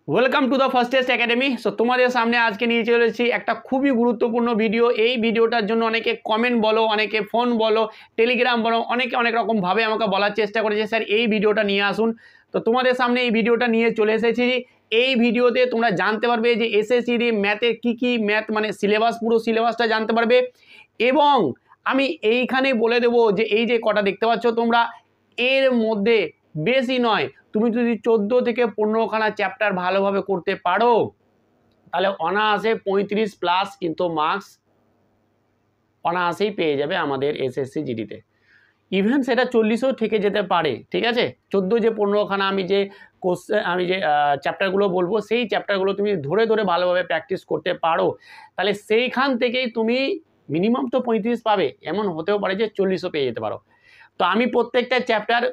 Welcome to the first test academy. So তোমাদের সামনে আজকে নিয়ে চলেছি একটা খুবই গুরুত্বপূর্ণ ভিডিও। এই ভিডিওটার জন্য অনেকে কমেন্ট বলো, অনেকে ফোন বলো, টেলিগ্রাম বলো, অনেকে অনেক রকমভাবে আমাকে বলার চেষ্টা করেছে স্যার এই ভিডিওটা নিয়ে আসুন। তো তোমাদের সামনে এই ভিডিওটা নিয়ে চলে এসেছি। এই ভিডিওতে তোমরা জানতে পারবে যে এসএসসির ম্যাথের কী ম্যাথ মানে সিলেবাস, পুরো সিলেবাসটা জানতে পারবে। এবং আমি এইখানে বলে দেবো যে এই যে কটা দেখতে পাচ্ছ তোমরা, এর মধ্যে বেশি নয়, তুমি যদি 14 থেকে 15খানা চ্যাপ্টার ভালোভাবে করতে পারো তাহলে অনায়াসে 35+ কিন্তু মার্কস অনায়াসেই পেয়ে যাবে আমাদের এসএসসি জিডিতে। ইভেন সেটা 40ও থেকে যেতে পারে, ঠিক আছে। 14 যে 15খানা আমি যে চ্যাপ্টারগুলো বলবো, সেই চ্যাপ্টারগুলো তুমি ধরে ধরে ভালোভাবে প্র্যাকটিস করতে পারো তাহলে সেইখান থেকেই তুমি মিনিমাম তো 35 পাবে, এমন হতেও পারে যে 40ও পেয়ে যেতে পারো। তো আমি প্রত্যেকটা চ্যাপ্টার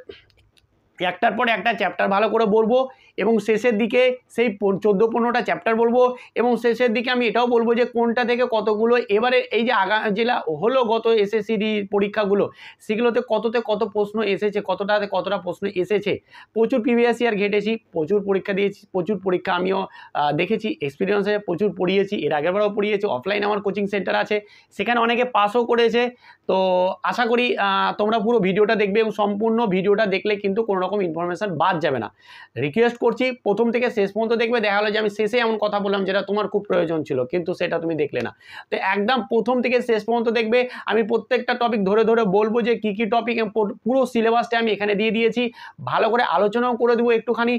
একটার পর একটা চ্যাপ্টার ভালো করে বলবো এবং শেষের দিকে সেই 14-15টা চ্যাপ্টার বলবো এবং শেষের দিকে আমি এটাও বলবো যে কোনটা থেকে কতগুলো এবারে এই যে যেটা হলো গত এসএসসি পরীক্ষাগুলো, সেগুলোতে কততে কত প্রশ্ন এসেছে, কতটাতে কতটা প্রশ্ন এসেছে। প্রচুর প্রিভিয়াস ইয়ার ঘেটেছি, প্রচুর পরীক্ষা দিয়েছি, প্রচুর পরীক্ষা আমিও দেখেছি, এক্সপিরিয়েন্সে প্রচুর পড়িয়েছি, এর আগেরবারও পড়িয়েছি। অফলাইন আমার কোচিং সেন্টার আছে, সেখানে অনেকে পাসও করেছে। তো আশা করি তোমরা পুরো ভিডিওটা দেখবে এবং সম্পূর্ণ ভিডিওটা দেখলে কিন্তু কোনো রকম ইনফরমেশন বাদ যাবে না। রিকোয়েস্ট করছি প্রথম থেকে শেষ পর্যন্ত দেখবে। দেখা হলো যে আমি শেষে এমন কথা বললাম যেটা তোমার খুব প্রয়োজন ছিল কিন্তু সেটা তুমি দেখলে না। তো একদম প্রথম থেকে শেষ পর্যন্ত দেখবে। আমি প্রত্যেকটা টপিক ধরে ধরে বলবো যে কী কী টপিক, পুরো সিলেবাসটা আমি এখানে দিয়ে দিয়েছি, ভালো করে আলোচনাও করে দেবো একটুখানি।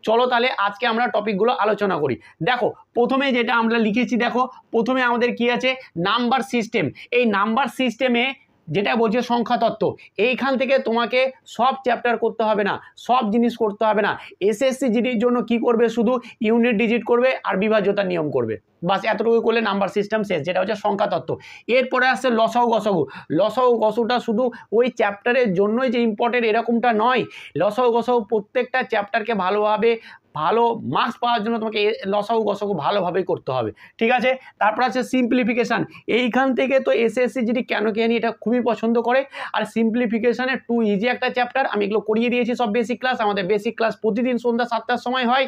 চলো তাহলে আজকে আমরা টপিকগুলো আলোচনা করি। দেখো প্রথমে যেটা আমরা লিখেছি, দেখো প্রথমে আমাদের কি আছে, নাম্বার সিস্টেম। এই নাম্বার সিস্টেমে যেটা বলছে সংখ্যা তত্ত্ব, এইখান থেকে তোমাকে সব চ্যাপ্টার করতে হবে না, সব জিনিস করতে হবে না। এসএসসি জিডির জন্য কি করবে, শুধু ইউনিট ডিজিট করবে আর বিভাজ্যতার নিয়ম করবে, বাস এতটুকু করলে নাম্বার সিস্টেম শেষ, যেটা হচ্ছে সংখ্যা তত্ত্ব। এরপরে আসছে লসাগু গসাগু। লসাগু গসাগুটা শুধু ওই চ্যাপ্টারের জন্যই যে ইম্পর্টেন্ট এরকমটা নয়। লসাগু গসাগু প্রত্যেকটা চ্যাপ্টারকে ভালোভাবে ভালো মার্কস পাওয়ার জন্য তোমাকে লসাগু গসাগু ভালোভাবেই করতে হবে, ঠিক আছে। তারপর আছে সিম্পলিফিকেশান। এইখান থেকে তো এসএসসি যদি কেন জানি এটা খুবই পছন্দ করে। আর সিম্পলিফিকেশানের টু ইজি একটা চ্যাপ্টার, আমি এগুলো করিয়ে দিয়েছি সব বেসিক ক্লাস। আমাদের বেসিক ক্লাস প্রতিদিন সন্ধ্যা 7টার সময় হয়,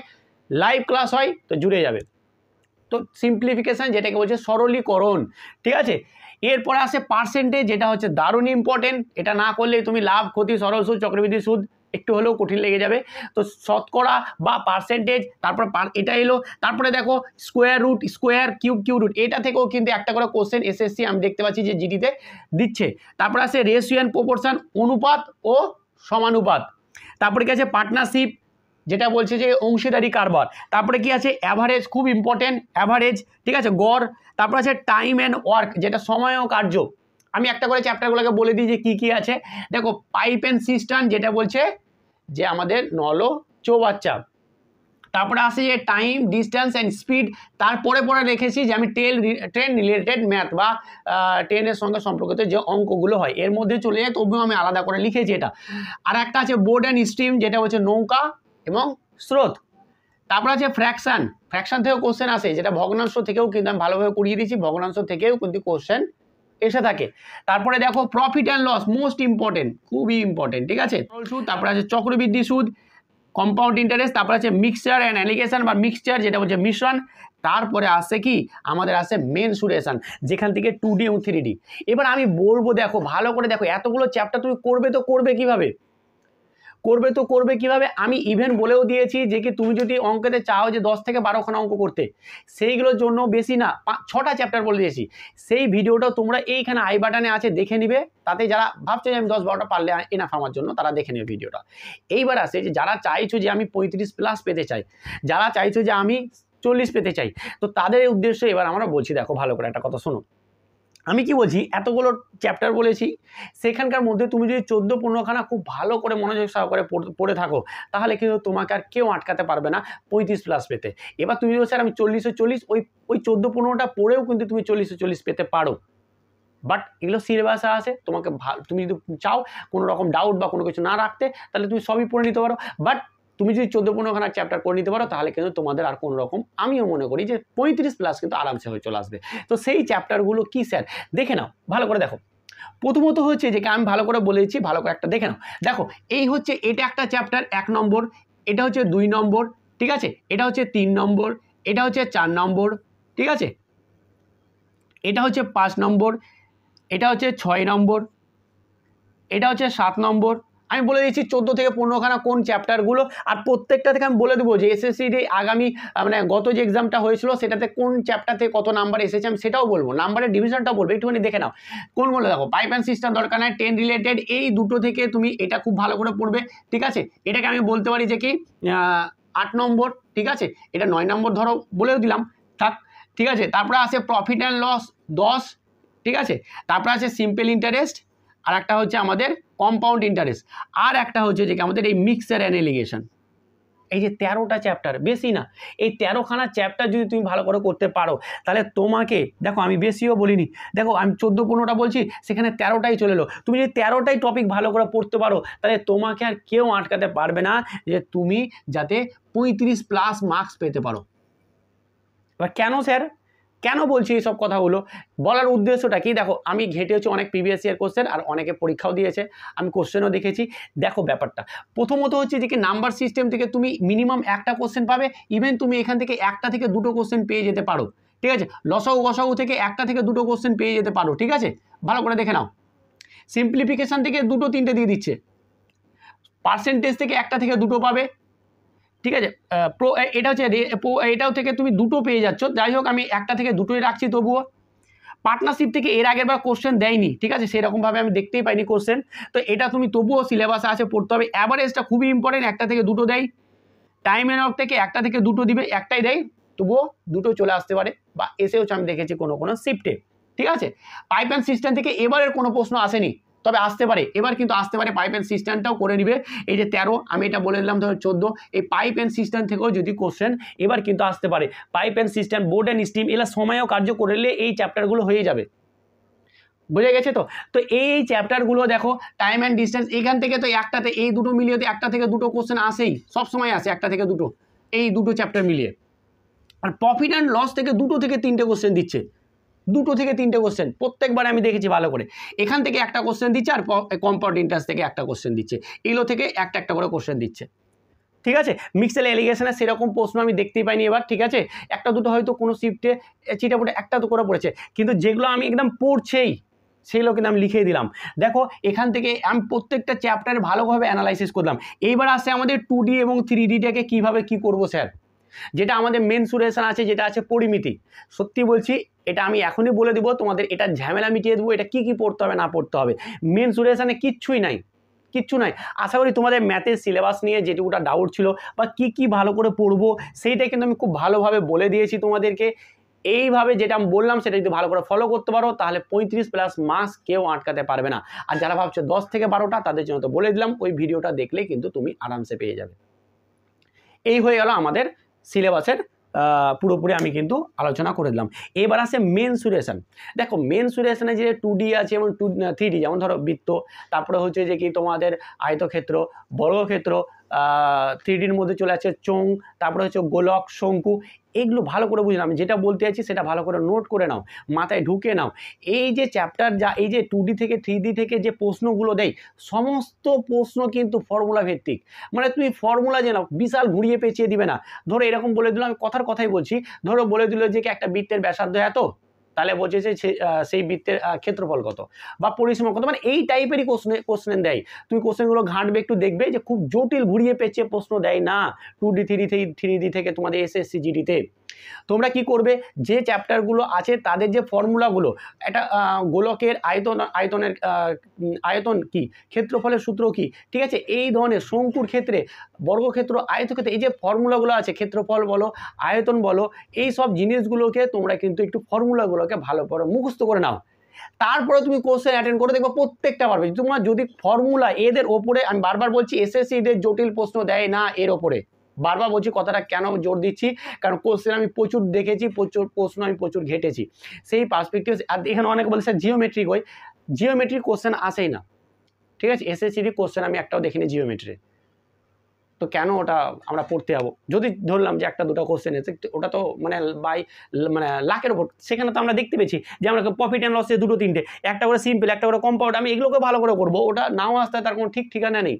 লাইভ ক্লাস হয়, তো জুড়ে যাবে। তো সিম্পলিফিকেশান যেটাকে বলছে সরলীকরণ, ঠিক আছে। এরপরে আসে পার্সেন্টেজ, যেটা হচ্ছে দারুণ ইম্পর্টেন্ট। এটা না করলে তুমি লাভ ক্ষতি সরল সুদ চক্রবৃদ্ধি সুদ একটু হলেও কঠিন লেগে যাবে। তো শতকরা বা পার্সেন্টেজ, তারপর এটা এলো। তারপরে দেখো square root, square cube, cube root, এটা থেকেও কিন্তু একটা করে কোশ্চেন এসএসসি আমি দেখতে পাচ্ছি যে জিডিতে দিচ্ছে। তারপরে আছে রেশিও অ্যান্ড প্রপোর্শন, অনুপাত ও সমানুপাত। তারপরে কি আছে পার্টনারশিপ, যেটা বলছে যে অংশীদারি কারবার। তারপরে কি আছে অ্যাভারেজ, খুব ইম্পর্টেন্ট অ্যাভারেজ, ঠিক আছে, গড়। তারপর আছে টাইম অ্যান্ড ওয়ার্ক, যেটা সময় ও কার্য। আমি একটা করে চ্যাপ্টারগুলোকে বলে দিই যে কি আছে। দেখো পাইপ অ্যান্ড সিস্টার্ন, যেটা বলছে যে আমাদের নল ও চৌবাচ্চা। তারপরে আসে যে টাইম, ডিস্টেন্স অ্যান্ড স্পিড। তারপরে পরে রেখেছি যে আমি ট্রেন রিলেটেড ম্যাথ বা ট্রেনের সঙ্গে সম্পর্কিত যে অঙ্কগুলো হয় এর মধ্যে চলে যায়, তবুও আমি আলাদা করে লিখেছি এটা। আর একটা আছে বোর্ড অ্যান্ড স্ট্রিম, যেটা হচ্ছে নৌকা এবং স্রোত। তারপর আছে ফ্র্যাকশন, ফ্র্যাকশন থেকেও কোশ্চেন আসে, যেটা ভগ্নাংশ থেকেও কিন্তু আমি ভালোভাবে করিয়ে দিয়েছি, ভগ্নাংশ থেকেও কিন্তু কোশ্চেন এসে থাকে। তারপরে দেখো profit and loss, most important, খুবই ইম্পর্টেন্ট, ঠিক আছে। সুদ, তারপরে আছে চক্রবৃদ্ধি সুদ, কম্পাউন্ড ইন্টারেস্ট, তারপরে আছে মিক্সচার অ্যান্ড অ্যালিগেশন বা মিক্সচার, যেটা হচ্ছে মিশ্রণ। তারপরে আসছে কি আমাদের আসছে মেনসুরেশন, যেখান থেকে 2D এবং 3D। এবার আমি বলবো দেখো ভালো করে দেখো, এতগুলো চ্যাপ্টার তুমি করবে কিভাবে, আমি ইভেন বলেও দিয়েছি যে কি তুমি যদি অঙ্কেতে চাও যে 10 থেকে 12খানা অঙ্ক করতে, সেইগুলোর জন্য বেশি না 6টা চ্যাপ্টার বলে দিয়েছি। সেই ভিডিওটা তোমরা এইখানে আই বাটনে আছে, দেখে নিবে। তাতে যারা ভাবছো যে আমি 10-12টা পারলে এনাফ আমার জন্য, তারা দেখে নেবে ভিডিওটা। এইবার আসে যে যারা চাইছো যে আমি 35+ পেতে চাই, যারা চাইছো যে আমি 40 পেতে চাই, তো তাদের উদ্দেশ্যে এবার আমরা বলছি, দেখো ভালো করে একটা কথা শোনো। আমি কি বলছি, এতগুলো চ্যাপ্টার বলেছি, সেখানকার মধ্যে তুমি যদি 14-15খানা খুব ভালো করে মনোযোগ সহকারে পড়ে থাকো, তাহলে কিন্তু তোমাকে আর কেউ আটকাতে পারবে না 35+ পেতে। এবার তুমি স্যার আমি 40 ওই 14-15টা পড়েও কিন্তু তুমি 40 পেতে পারো। বাট এগুলো সিলেবাসে আছে, তোমাকে তুমি যদি চাও কোনো রকম ডাউট বা কোনো কিছু না রাখতে, তাহলে তুমি সবই পড়ে নিতে পারো। বাট তুমি যদি 14-15খানা চ্যাপ্টার করে নিতে পারো, তাহলে কিন্তু তোমাদের আর কোনো রকম, আমিও মনে করি যে 35+ কিন্তু আরামসে হয়ে চলে আসবে। তো সেই চ্যাপ্টারগুলো কি স্যার, দেখে নাও, ভালো করে দেখো। প্রথমত হচ্ছে যে আমি ভালো করে বলেছি, ভালো করে একটা দেখে নাও। দেখো এই হচ্ছে, এটা একটা চ্যাপ্টার 1 নম্বর, এটা হচ্ছে 2 নম্বর, ঠিক আছে, এটা হচ্ছে 3 নম্বর, এটা হচ্ছে 4 নম্বর, ঠিক আছে, এটা হচ্ছে 5 নম্বর, এটা হচ্ছে 6 নম্বর, এটা হচ্ছে 7 নম্বর। আমি বলে দিচ্ছি 14 থেকে 15খানা কোন চ্যাপ্টারগুলো, আর প্রত্যেকটা থেকে আমি বলে দেবো যে এসএসসির আগামী মানে গত যে এক্সামটা হয়েছিল সেটাতে কোন চ্যাপ্টার থেকে কত নাম্বার এসেছে আমি সেটাও বলবো, নাম্বারের ডিভিশনটাও বলবো, একটুখানি দেখে নাও কোনগুলো। দেখো পাইপ অ্যান্ড সিস্টেম দরকার নাই, 10 রিলেটেড, এই দুটো থেকে তুমি এটা খুব ভালো করে পড়বে, ঠিক আছে। এটাকে আমি বলতে পারি যে কি 8 নম্বর, ঠিক আছে, এটা 9 নম্বর ধরো বলেও দিলাম থাক, ঠিক আছে। তারপরে আসে প্রফিট অ্যান্ড লস 10, ঠিক আছে। তারপরে আছে সিম্পল ইন্টারেস্ট, আর একটা হচ্ছে আমাদের কম্পাউন্ড ইন্টারেস্ট, আর একটা হচ্ছে যে আমাদের এই মিক্সার অ্যান্ড এলিগেশন। এই যে 13টা চ্যাপ্টার, বেশি না, এই 13খানা চ্যাপ্টার যদি তুমি ভালো করে করতে পারো তাহলে তোমাকে, দেখো আমি বেশিও বলিনি, দেখো আমি 14-15টা বলছি, সেখানে 13টাই চলে এলো। তুমি যদি 13টাই টপিক ভালো করে পড়তে পারো তাহলে তোমাকে আর কেউ আটকাতে পারবে না যে তুমি যাতে 35+ মার্কস পেতে পারো। এবার কেন স্যার, কেন বলছি এইসব কথাগুলো, বলার উদ্দেশ্যটা কি, দেখো আমি ঘেটেছি অনেক প্রিভিয়াস ইয়ার কোশ্চেন, আর অনেকে পরীক্ষাও দিয়েছে, আমি কোশ্চেনও দেখেছি। দেখো ব্যাপারটা প্রথমত হচ্ছে যে কি নাম্বার সিস্টেম থেকে তুমি মিনিমাম একটা কোশ্চেন পাবে, ইভেন তুমি এখান থেকে একটা থেকে দুটো কোশ্চেন পেয়ে যেতে পারো, ঠিক আছে। লসাগু গসাগু থেকে একটা থেকে দুটো কোশ্চেন পেয়ে যেতে পারো, ঠিক আছে, ভালো করে দেখে নাও। সিম্পলিফিকেশন থেকে 2-3টে দিয়ে দিচ্ছে, পার্সেন্টেজ থেকে একটা থেকে দুটো পাবে, ঠিক আছে। এটা হচ্ছে এটাও থেকে তুমি দুটো পেয়ে যাচ্ছ, যাই হোক আমি একটা থেকে দুটোই রাখছি তবুও। পার্টনারশিপ থেকে এর আগের বার কোশ্চেন দেয়নি, ঠিক আছে, সেরকমভাবে আমি দেখতেই পাইনি কোশ্চেন, তো এটা তুমি তবুও সিলেবাসে আছে পড়তে হবে। অ্যাভারেজটা খুবই ইম্পর্টেন্ট, একটা থেকে দুটো দেয়। টাইম অ্যান্ড ওয়ার্ক থেকে একটা থেকে দুটো দিবে, একটাই দেয় তবুও দুটো চলে আসতে পারে, বা এসেওছে আমি দেখেছি কোনো কোনো শিফটে, ঠিক আছে। পাইপ অ্যান্ড সিস্টেম থেকে এবারের কোনো প্রশ্ন আসেনি, তবে আসতে পারে, এবার কিন্তু আসতে পারে। পাইপ অ্যান্ড সিস্টেমটাও করে নিবে, এই যে 13 আমি এটা বলে দিলাম ধরো 14, এই পাইপ অ্যান্ড সিস্টেম থেকেও যদি কোশ্চেন এবার কিন্তু আসতে পারে। Pipe and system, board and steam, এগুলো সময়ও কার্য করলে এই চ্যাপ্টারগুলো হয়ে যাবে, বুঝে গেছে তো। তো এই চ্যাপ্টারগুলো দেখো, টাইম অ্যান্ড ডিস্টেন্স, এখান থেকে তো একটাতে এই দুটো মিলিয়ে তো একটা থেকে দুটো কোশ্চেন আসেই, সবসময় আসে একটা থেকে দুটো, এই দুটো চ্যাপ্টার মিলিয়ে। আর প্রফিট অ্যান্ড লস থেকে 2 থেকে 3টে কোশ্চেন দিচ্ছে, 2 থেকে 3টে কোশ্চেন প্রত্যেকবার আমি দেখেছি ভালো করে। এখান থেকে একটা কোশ্চেন দিচ্ছে, আর কম্পাউন্ড ইন্টারেস্ট থেকে একটা কোশ্চেন দিচ্ছে, এগুলো থেকে একটা একটা করে কোশ্চেন দিচ্ছে, ঠিক আছে। মিক্সেল এলিগেশনে সেরকম প্রশ্ন আমি দেখতেই পাইনি এবার, ঠিক আছে। একটা দুটো হয়তো কোনো শিফটে চিটাপুটে একটা তো করে পড়েছে, কিন্তু যেগুলো আমি একদম পড়ছেই সেগুলো কিন্তু আমি লিখে দিলাম। দেখো এখান থেকে আমি প্রত্যেকটা চ্যাপ্টারে ভালোভাবে অ্যানালাইসিস করলাম। এইবার আসছে আমাদের 2D এবং 3Dটাকে কীভাবে কী করবো স্যার, যেটা আমাদের মেনসুরেশন আছে, যেটা আছে পরিমিতি। সত্যি বলছি এটা আমি এখনই বলে দেবো তোমাদের, এটা ঝামেলা মিটিয়ে দেবো, এটা কী কী পড়তে হবে না পড়তে হবে। মেনসুরেশনে কিচ্ছুই নাই, কিচ্ছু নাই। আশা করি তোমাদের ম্যাথের সিলেবাস নিয়ে যেটুকুটা ডাউট ছিল বা কি কি ভালো করে পড়বো সেইটাই কিন্তু আমি খুব ভালোভাবে বলে দিয়েছি তোমাদেরকে। এইভাবে যেটা আমি বললাম সেটা যদি ভালো করে ফলো করতে পারো তাহলে 35+ মার্কস কেউ আটকাতে পারবে না। আর যারা ভাবছো 10 থেকে 12টা তাদের জন্য তো বলে দিলাম, ওই ভিডিওটা দেখলেই কিন্তু তুমি আরামসে পেয়ে যাবে। এই হয়ে গেল আমাদের সিলেবাসের পুরোপুরি আমি কিন্তু আলোচনা করে দিলাম। এবার আসে মেনসুরেশন। দেখো মেনসুরেশনে যে 2D আছে এবং 3D, যেমন ধরো বৃত্ত, তারপরে হচ্ছে যে কি তোমাদের আয়তক্ষেত্র, বর্গক্ষেত্র, 3Dর মধ্যে চলে আসছে চোঙ, তারপরে হচ্ছে গোলক, শঙ্কু, এগুলো ভালো করে বুঝলাম, যেটা বলতে চাইছি সেটা ভালো করে নোট করে নাও, মাথায় ঢুকে নাও। এই যে চ্যাপ্টার যা এই যে 2D থেকে 3D থেকে যে প্রশ্নগুলো দেয় সমস্ত প্রশ্ন কিন্তু ফর্মুলা ভিত্তিক, মানে তুমি ফর্মুলা যে নাও বিশাল ঘুরিয়ে পেঁচিয়ে দিবে না। ধরো এরকম বলে দিল, আমি কথাই বলছি, ধরো বলে দিল যে একটা বৃত্তের ব্যাসার্ধ এত, তাহলে বলছে যে সেই বৃত্তের ক্ষেত্রফল কত বা পরিসীমা কত, মানে এই টাইপেরই কোশ্চেন দেয়। তুমি কোশ্চেনগুলো ঘাঁটবে, একটু দেখবে যে খুব জটিল ঘুরিয়ে পেঁচিয়ে প্রশ্ন দেয় না 2D 3D থেকে তোমাদের এসএসসি জিডিতে। তোমরা কি করবে, যে চ্যাপ্টারগুলো আছে তাদের যে ফর্মুলাগুলো, একটা গোলকের আয়তন কি, ক্ষেত্রফলের সূত্র কি, ঠিক আছে, এই ধরনের শঙ্কুর ক্ষেত্রে, বর্গক্ষেত্র, আয়তক্ষেত্রে এই যে ফর্মুলাগুলো আছে, ক্ষেত্রফল বলো, আয়তন বলো, এই সব জিনিসগুলোকে তোমরা কিন্তু একটু ফর্মুলাগুলোকে ভালো করে মুখস্থ করে নাও। তারপরে তুমি কোশ্চেন অ্যাটেন্ড করে দেখবে প্রত্যেকটা পারবে। তোমার যদি ফর্মুলা এদের ওপরে, আমি বারবার বলছি এসএসসি এদের জটিল প্রশ্ন দেয় না এর ওপরে, বারবার বলছি কথাটা, কেন জোর দিচ্ছি, কারণ কোশ্চেন আমি প্রচুর দেখেছি, প্রচুর প্রশ্ন আমি প্রচুর ঘেটেছি, সেই পার্সপেক্টিভ। আর এখানে অনেকে বলে স্যার জিওমেট্রিক হয়, জিওমেট্রিক কোশ্চেন আসেই না, ঠিক আছে, এসএসসির কোশ্চেন আমি একটাও দেখিনি জিওমেট্রি, তো কেন ওটা আমরা পড়তে যাবো? যদি ধরলাম যে একটা দুটো কোশ্চেন এসে, ওটা তো মানে মানে লাখের ওপর, সেখানে তো আমরা দেখতে পেয়েছি যে আমরা প্রফিট অ্যান্ড লসে 2-3টে, একটা করে সিম্পল, একটা করে কম্পাউন্ড, আমি এগুলোকে ভালো করে করবো, ওটা নাও আসতে তার কোনো ঠিক ঠিকানা নেই।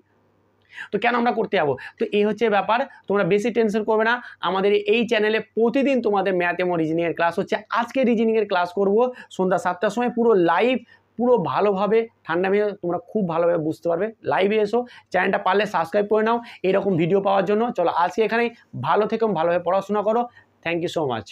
তো কেন আমরা করতে যাবো? তো এই হচ্ছে ব্যাপার, তোমরা বেশি টেনশন করবে না। আমাদের এই চ্যানেলে প্রতিদিন তোমাদের ম্যাথ এবং রিজনিংয়ের ক্লাস হচ্ছে। আজকে রিজনিংয়ের ক্লাস করব সন্ধ্যা 7টার সময়, পুরো লাইভ, পুরো ভালোভাবে ঠান্ডা মেয়ে তোমরা খুব ভালোভাবে বুঝতে পারবে। লাইভে এসো, চ্যানেলটা পারলে সাবস্ক্রাইব করে নাও এরকম ভিডিও পাওয়ার জন্য। চলো আজকে এখানেই, ভালো থেকো, ভালোভাবে পড়াশোনা করো। Thank you so much.